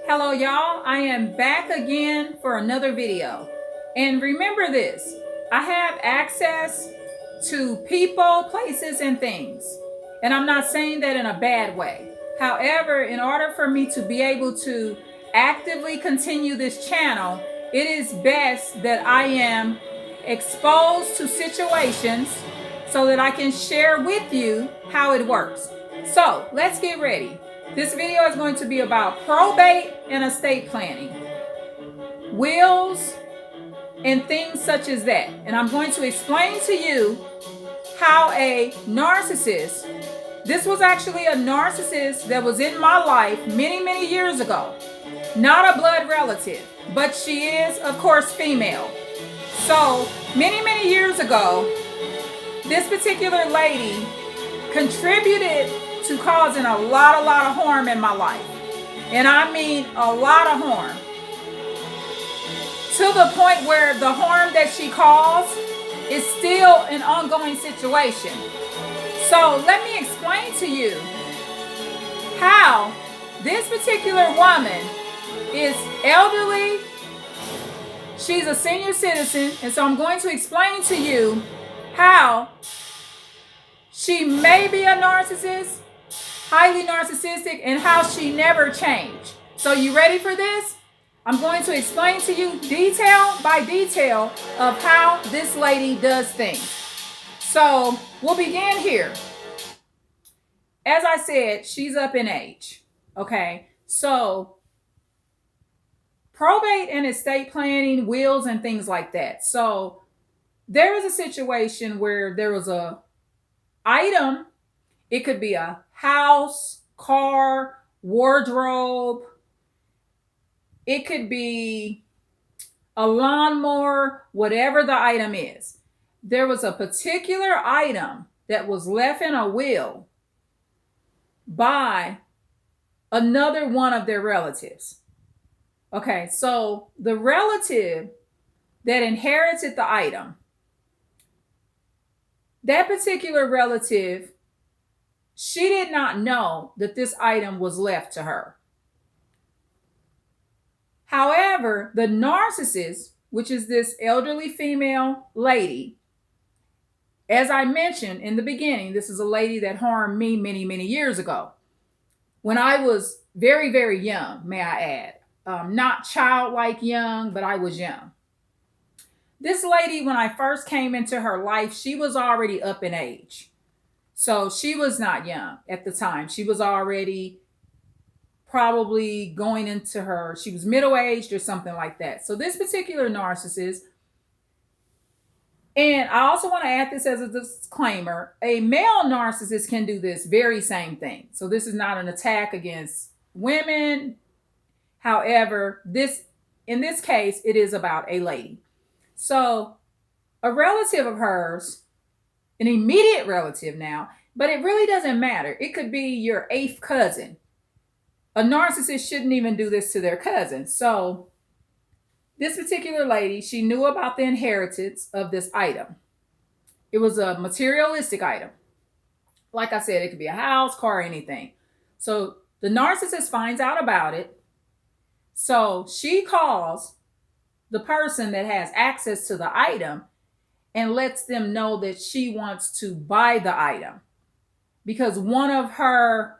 Hello y'all, I am back again for another video. And remember this, I have access to people, places, and things. And I'm not saying that in a bad way. However, in order for me to be able to actively continue this channel, it is best that I am exposed to situations so that I can share with you how it works. So let's get ready. This video is going to be about probate and estate planning, wills, and things such as that. And I'm going to explain to you how a narcissist, this was actually a narcissist that was in my life many, many years ago. Not a blood relative, but she is, of course, female. So many, many years ago, this particular lady contributed to causing a lot of harm in my life. And I mean a lot of harm. To the point where the harm that she caused is still an ongoing situation. So let me explain to you how this particular woman is elderly. She's a senior citizen. And so I'm going to explain to you how she may be a narcissist, highly narcissistic, and how she never changed. So you ready for this? I'm going to explain to you detail by detail of how this lady does things. So we'll begin here. As I said, she's up in age. Okay, so probate and estate planning, wills, and things like that. So there was a situation where there was a item. It could be a house, car, wardrobe. It could be a lawnmower, whatever the item is. There was a particular item that was left in a will by another one of their relatives. Okay, so the relative that inherited the item, that particular relative, she did not know that this item was left to her. However, the narcissist, which is this elderly female lady, as I mentioned in the beginning, this is a lady that harmed me many, many years ago. When I was very, very young, may I add. Not childlike young, but I was young. This lady, when I first came into her life, she was already up in age. So she was not young at the time. She was already probably going into her, she was middle-aged or something like that. So this particular narcissist, and I also want to add this as a disclaimer, a male narcissist can do this very same thing. So this is not an attack against women. However, in this case, it is about a lady. So a relative of hers, an immediate relative now, but it really doesn't matter. It could be your eighth cousin. A narcissist shouldn't even do this to their cousin. So this particular lady, she knew about the inheritance of this item. It was a materialistic item. Like I said, it could be a house, car, anything. So the narcissist finds out about it. So she calls the person that has access to the item and lets them know that she wants to buy the item because one of her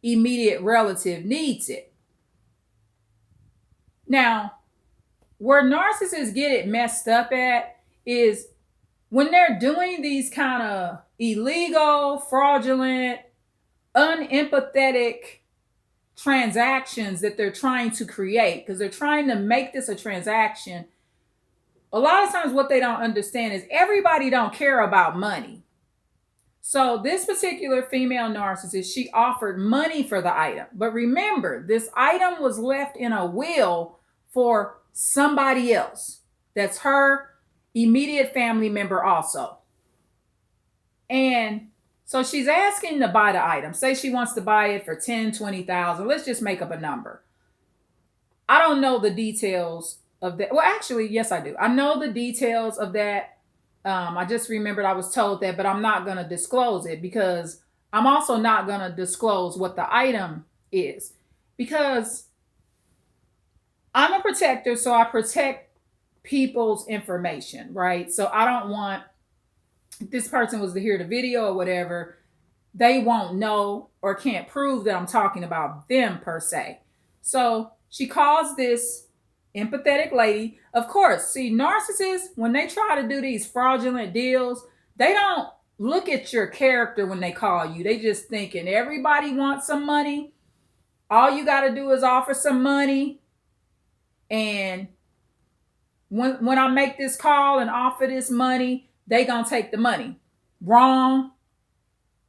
immediate relative needs it. Now, where narcissists get it messed up at is when they're doing these kind of illegal, fraudulent, unempathetic transactions that they're trying to create, because they're trying to make this a transaction. A lot of times what they don't understand is everybody don't care about money. So this particular female narcissist, she offered money for the item. But remember, this item was left in a will for somebody else. That's her immediate family member also. And so she's asking to buy the item. Say she wants to buy it for $10,000, $20,000. Let's just make up a number. I don't know the details of that. Well, actually, yes, I do. I know the details of that. I just remembered I was told that, but I'm not going to disclose it because I'm also not going to disclose what the item is because I'm a protector, so I protect people's information, right? So I don't want, if this person was to hear the video or whatever, they won't know or can't prove that I'm talking about them per se. So she calls this empathetic lady. Of course, see, narcissists, when they try to do these fraudulent deals, they don't look at your character when they call you. They just thinking everybody wants some money. All you got to do is offer some money. And when I make this call and offer this money, they gonna take the money. Wrong.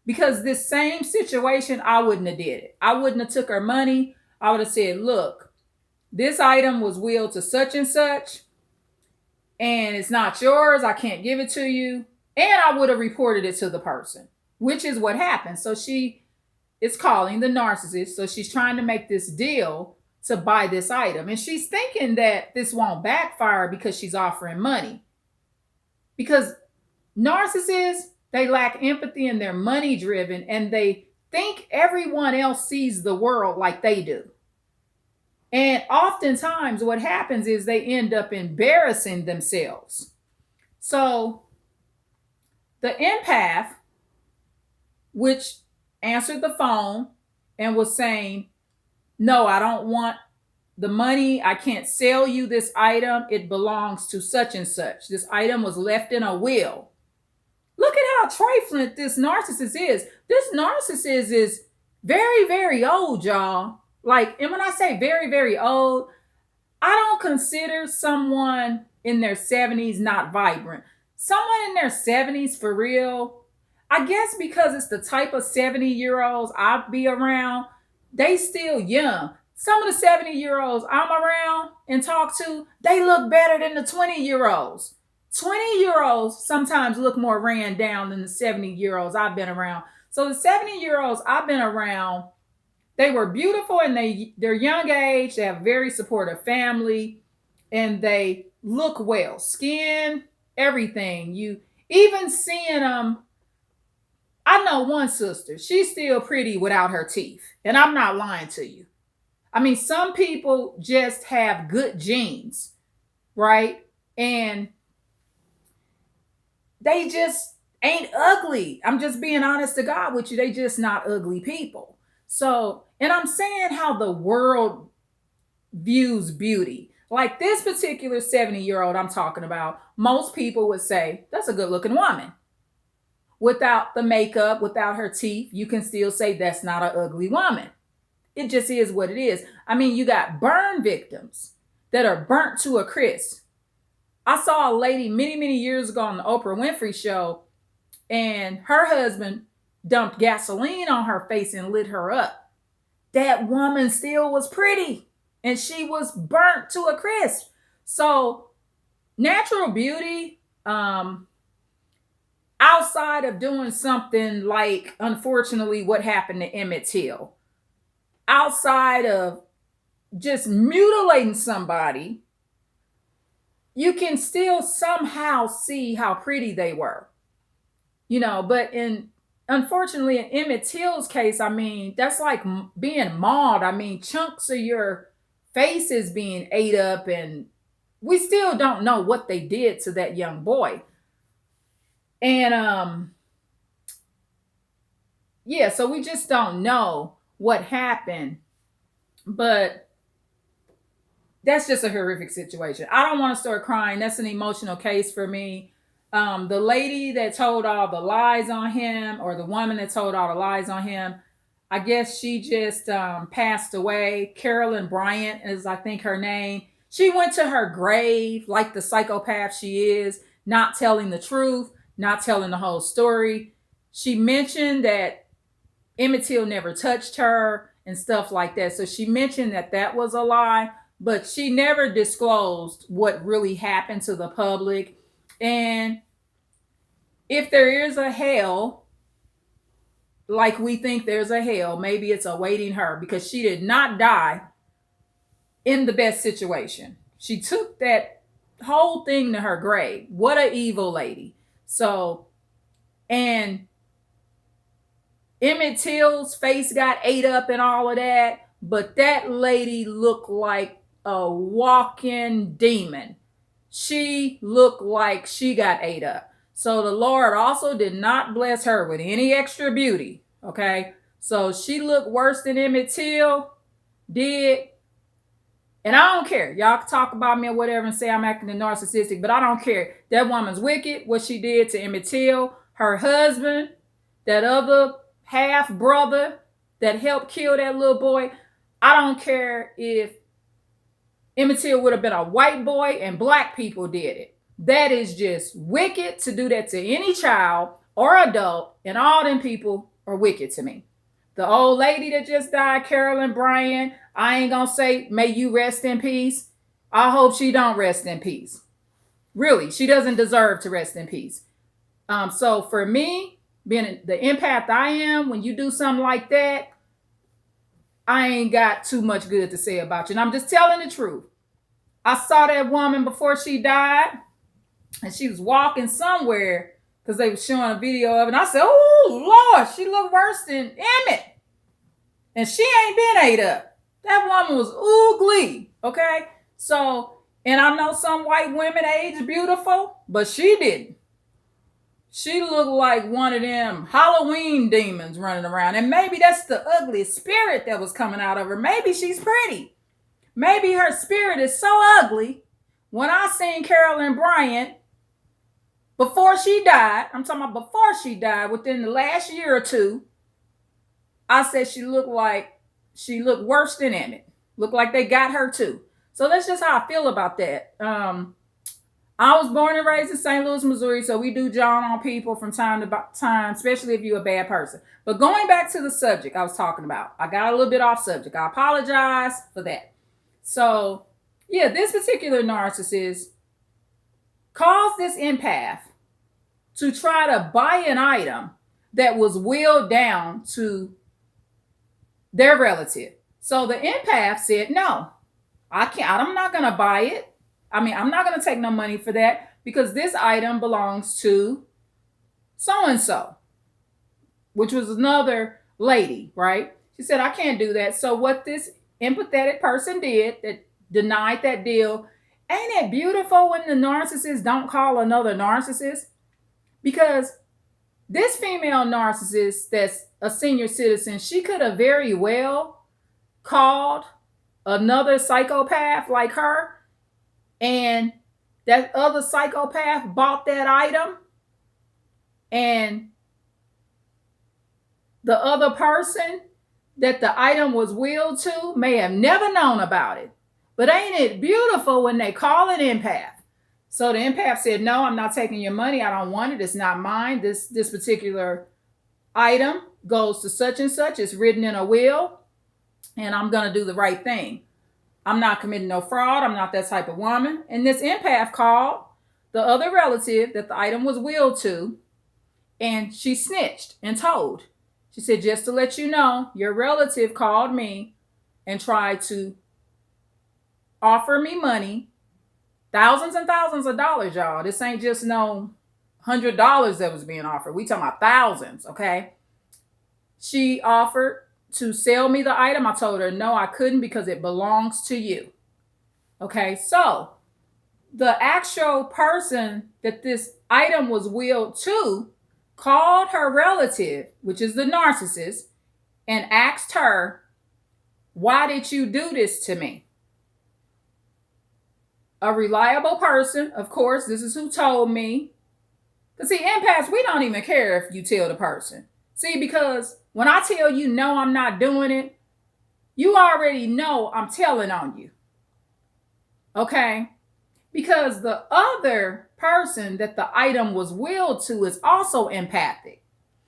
Because this same situation, I wouldn't have did it. I wouldn't have took her money. I would have said, look, this item was willed to such and such, and it's not yours. I can't give it to you. And I would have reported it to the person, which is what happened. So she is calling the narcissist. So she's trying to make this deal to buy this item. And she's thinking that this won't backfire because she's offering money. Because narcissists, they lack empathy and they're money driven, and they think everyone else sees the world like they do. And oftentimes what happens is they end up embarrassing themselves. So the empath, which answered the phone and was saying, no, I don't want the money. I can't sell you this item. It belongs to such and such. This item was left in a will. Look at how trifling this narcissist is. This narcissist is very, very old, y'all. Like, and when I say very, very old, I don't consider someone in their 70s not vibrant. Someone in their 70s, for real, I guess because it's the type of 70-year-olds I be around, they still young. Some of the 70-year-olds I'm around and talk to, they look better than the 20-year-olds. 20-year-olds sometimes look more ran down than the 70-year-olds I've been around. So the 70-year-olds I've been around, they were beautiful and they're young age. They have a very supportive family and they look well. Skin, everything. You even seeing them. I know one sister, she's still pretty without her teeth. And I'm not lying to you. I mean, some people just have good genes, right? And they just ain't ugly. I'm just being honest to God with you. They just not ugly people. So, and I'm saying how the world views beauty. Like this particular 70-year-old I'm talking about, most people would say, that's a good looking woman. Without the makeup, without her teeth, you can still say that's not an ugly woman. It just is what it is. I mean, you got burn victims that are burnt to a crisp. I saw a lady many, many years ago on the Oprah Winfrey show, and her husband dumped gasoline on her face and lit her up. That woman still was pretty, and she was burnt to a crisp. So natural beauty, outside of doing something like, unfortunately, what happened to Emmett Till, outside of just mutilating somebody, you can still somehow see how pretty they were, you know. But unfortunately, in Emmett Till's case, I mean, that's like being mauled. I mean, chunks of your face is being ate up, and we still don't know what they did to that young boy. And yeah, so we just don't know what happened, but that's just a horrific situation. I don't want to start crying. That's an emotional case for me. The lady that told all the lies on him, or the woman that told all the lies on him, I guess she just passed away. Carolyn Bryant is, I think, her name. She went to her grave like the psychopath she is, not telling the truth, not telling the whole story. She mentioned that Emmett Till never touched her and stuff like that. So she mentioned that that was a lie, but she never disclosed what really happened to the public. And if there is a hell, like we think there's a hell, maybe it's awaiting her, because she did not die in the best situation. She took that whole thing to her grave. What a evil lady. So, and Emmett Till's face got ate up and all of that. but that lady looked like a walking demon. She looked like she got ate up. So the Lord also did not bless her with any extra beauty. Okay. So she looked worse than Emmett Till did. And I don't care. Y'all can talk about me or whatever and say I'm acting narcissistic, but I don't care. That woman's wicked, what she did to Emmett Till, her husband, that other half brother that helped kill that little boy. I don't care if Emmett Till would have been a white boy and black people did it. That is just wicked to do that to any child or adult, and all them people are wicked to me. The old lady that just died, Carolyn Bryant, I ain't gonna say may you rest in peace. I hope she don't rest in peace. Really, she doesn't deserve to rest in peace. So for me, being the empath I am, when you do something like that, I ain't got too much good to say about you. And I'm just telling the truth. I saw that woman before she died, and she was walking somewhere because they were showing a video of it. And I said, oh, Lord, she looked worse than Emmett. And she ain't been ate up. That woman was ugly, okay? So, and I know some white women age beautiful, but she didn't. She looked like one of them Halloween demons running around. And maybe that's the ugly spirit that was coming out of her. Maybe she's pretty. Maybe her spirit is so ugly. When I seen Carolyn Bryant, before she died, I'm talking about before she died, within the last year or two, I said she looked worse than Emmett. Looked like they got her too. So that's just how I feel about that. I was born and raised in St. Louis, Missouri, so we do John on people from time to time, especially if you're a bad person. But going back to the subject I was talking about, I got a little bit off subject. I apologize for that. So, yeah, this particular narcissist caused this empath to try to buy an item that was willed down to their relative. So the empath said, no, I can't. I'm not going to buy it. I'm not going to take no money for that because this item belongs to so-and-so, which was another lady, right? She said, I can't do that. So what this empathetic person did that denied that deal, ain't it beautiful when the narcissist don't call another narcissist? Because this female narcissist that's a senior citizen, she could have very well called another psychopath like her, and that other psychopath bought that item, and the other person that the item was willed to may have never known about it. But ain't it beautiful when they call an empath? So the empath said, no, I'm not taking your money. I don't want it. It's not mine. This particular item goes to such and such. It's written in a will, and I'm going to do the right thing. I'm not committing no fraud. I'm not that type of woman. And this empath called the other relative that the item was willed to, and she snitched and told. She said, just to let you know, your relative called me and tried to offer me money, thousands and thousands of dollars, y'all. This ain't just no $100 that was being offered. We talking about thousands, okay? She offered to sell me the item. I told her, no, I couldn't because it belongs to you. Okay, so the actual person that this item was willed to called her relative, which is the narcissist, and asked her, why did you do this to me? A reliable person, of course, this is who told me. Because see, empaths, we don't even care if you tell the person. See, because when I tell you, no, I'm not doing it, you already know I'm telling on you. Okay? Because the other person that the item was willed to is also empathic.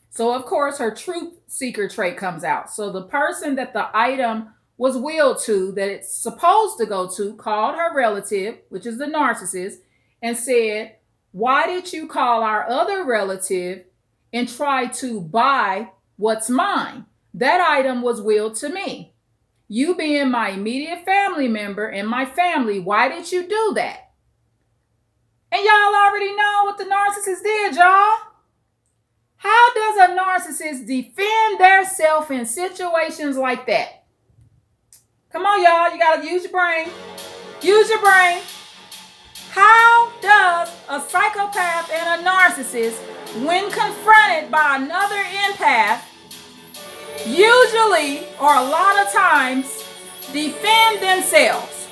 So, of course, her truth seeker trait comes out. So the person that the item was willed to, that it's supposed to go to, called her relative, which is the narcissist, and said, why did you call our other relative and try to buy what's mine? That item was willed to me. You being my immediate family member and my family, why did you do that? And y'all already know what the narcissist did, y'all. How does a narcissist defend their self in situations like that? Come on, y'all. You got to use your brain. Use your brain. How does a psychopath and a narcissist, when confronted by another empath, usually or a lot of times defend themselves?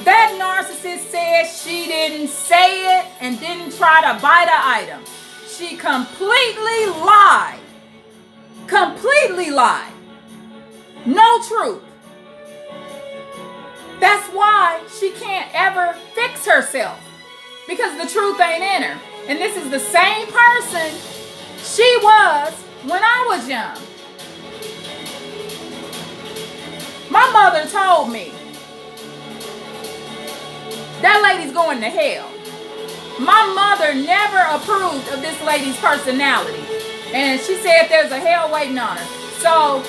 That narcissist said she didn't say it and didn't try to bite an item. She completely lied. Completely lied. No truth. That's why she can't ever fix herself, because the truth ain't in her. And this is the same person she was when I was young. My mother told me, that lady's going to hell. My mother never approved of this lady's personality. And she said there's a hell waiting on her. So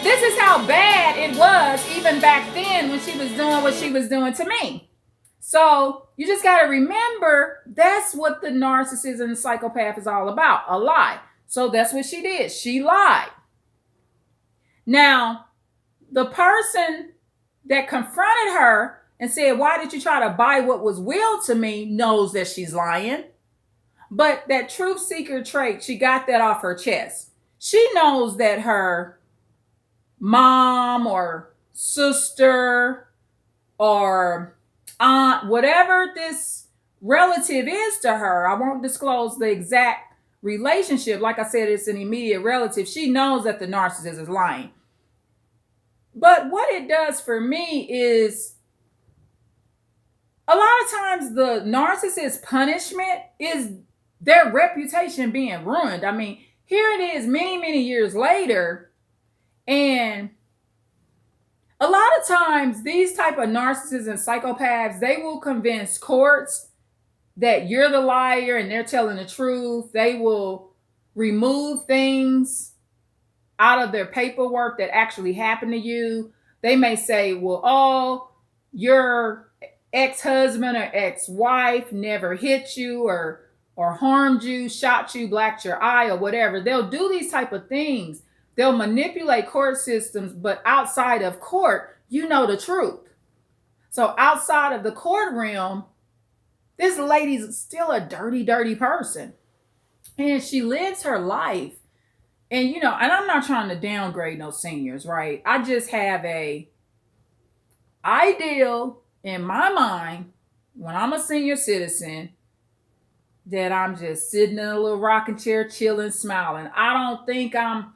this is how bad it was even back then when she was doing what she was doing to me. So you just got to remember, that's what the narcissist and the psychopath is all about, a lie. So that's what she did. She lied. Now, the person that confronted her and said, why did you try to buy what was willed to me, knows that she's lying. But that truth seeker trait, she got that off her chest. She knows that her mom or sister or aunt, whatever this relative is to her, I won't disclose the exact relationship. Like I said, it's an immediate relative. She knows that the narcissist is lying. But what it does for me is, a lot of times the narcissist's punishment is their reputation being ruined. I mean, here it is many, many years later, and a lot of times these type of narcissists and psychopaths, they will convince courts that you're the liar and they're telling the truth. They will remove things out of their paperwork that actually happened to you. They may say, well, oh, your ex-husband or ex-wife never hit you or harmed you, shot you, blacked your eye, or whatever. They'll do these type of things. They'll manipulate court systems, but outside of court, you know the truth. So outside of the court realm, this lady's still a dirty, dirty person. And she lives her life. And, and I'm not trying to downgrade no seniors, right? I just have a ideal in my mind when I'm a senior citizen that I'm just sitting in a little rocking chair, chilling, smiling. I don't think I'm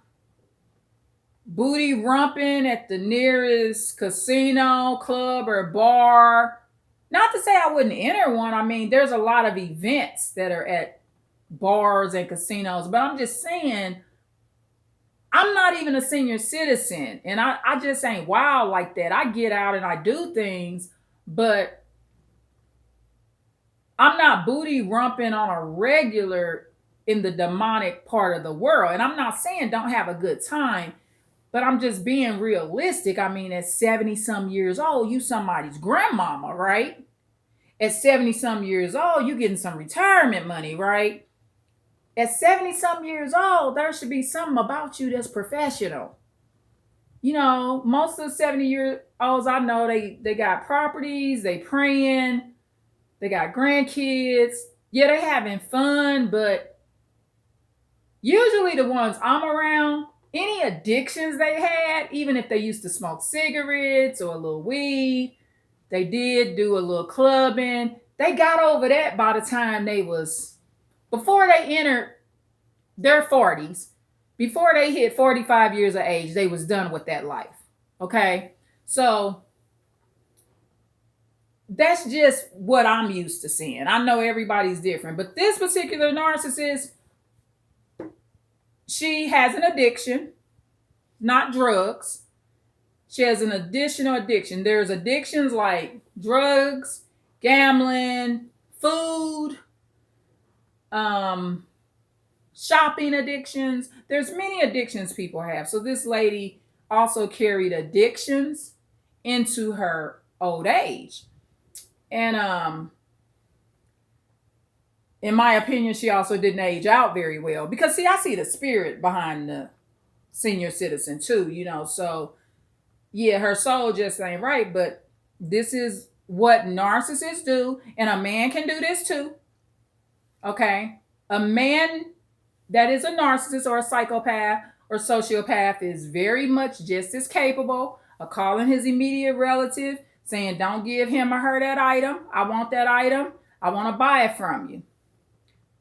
booty rumping at the nearest casino, club, or bar. Not to say I wouldn't enter one. I mean, there's a lot of events that are at bars and casinos, but I'm just saying, I'm not even a senior citizen, and I just ain't wild like that. I get out and I do things, but I'm not booty rumping on a regular in the demonic part of the world. And I'm not saying don't have a good time, but I'm just being realistic. I mean, at 70 some years old, you somebody's grandmama, right? At 70 some years old, you getting some retirement money, right? At 70 some years old, there should be something about you that's professional. Most of the 70-year-olds I know, they got properties, they praying, they got grandkids. Yeah, they having fun, but usually the ones I'm around, any addictions they had, even if they used to smoke cigarettes or a little weed, they did do a little clubbing. They got over that by the time before they entered their 40s, before they hit 45 years of age, they was done with that life. Okay? So that's just what I'm used to seeing. I know everybody's different, but this particular narcissist, she has an addiction, not drugs. She has an additional addiction. There's addictions like drugs, gambling, food, shopping addictions. There's many addictions people have. So this lady also carried addictions into her old age. And in my opinion, she also didn't age out very well. Because, see, I see the spirit behind the senior citizen too, So yeah, her soul just ain't right. But this is what narcissists do, and a man can do this too. Okay, a man that is a narcissist or a psychopath or sociopath is very much just as capable of calling his immediate relative, saying, "Don't give him or her that item. I want that item. I want to buy it from you."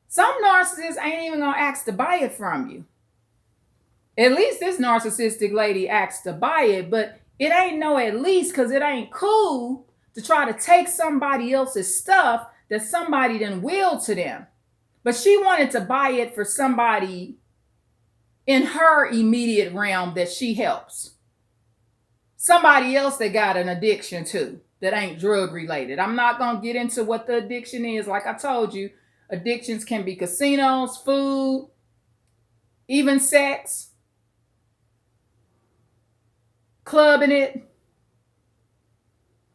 Some narcissists ain't even gonna ask to buy it from you. At least this narcissistic lady asked to buy it, but it ain't no at least, because it ain't cool to try to take somebody else's stuff that somebody then willed to them. But she wanted to buy it for somebody in her immediate realm that she helps. Somebody else that got an addiction too, that ain't drug related. I'm not going to get into what the addiction is. Like I told you, addictions can be casinos, food, even sex, clubbing it.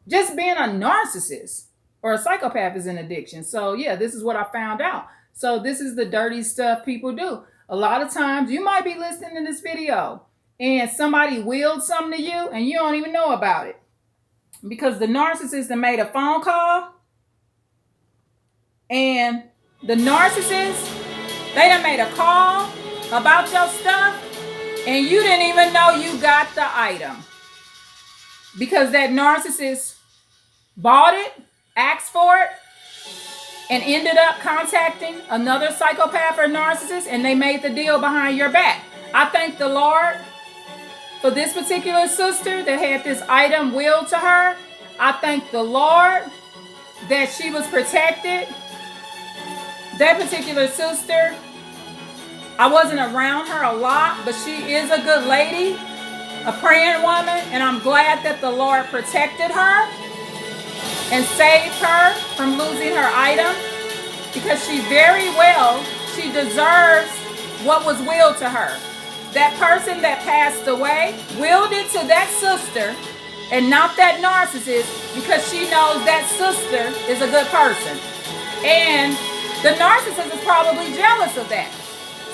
Just being a narcissist or a psychopath is an addiction. So yeah, this is what I found out. So this is the dirty stuff people do. A lot of times you might be listening to this video and somebody willed something to you and you don't even know about it. Because the narcissist that made a phone call, and the narcissist, they done made a call about your stuff and you didn't even know you got the item. Because that narcissist bought it, asked for it, and ended up contacting another psychopath or narcissist, and they made the deal behind your back. I thank the Lord for this particular sister that had this item willed to her. I thank the Lord that she was protected. That particular sister, I wasn't around her a lot, but she is a good lady, a praying woman, and I'm glad that the Lord protected her and saved her from losing her item, because she deserves what was willed to her. That person that passed away willed it to that sister and not that narcissist, because she knows that sister is a good person. And the narcissist is probably jealous of that.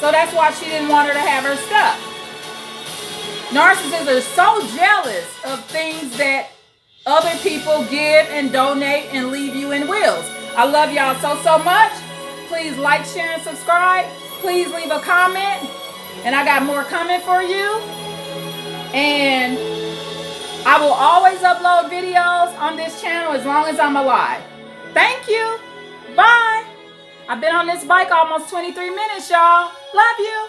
So that's why she didn't want her to have her stuff. Narcissists are so jealous of things that other people give and donate and leave you in wills. I love y'all so much. Please like, share, and subscribe. Please leave a comment. And I got more coming for you. And I will always upload videos on this channel as long as I'm alive. Thank you. Bye. I've been on this bike almost 23 minutes, y'all. Love you.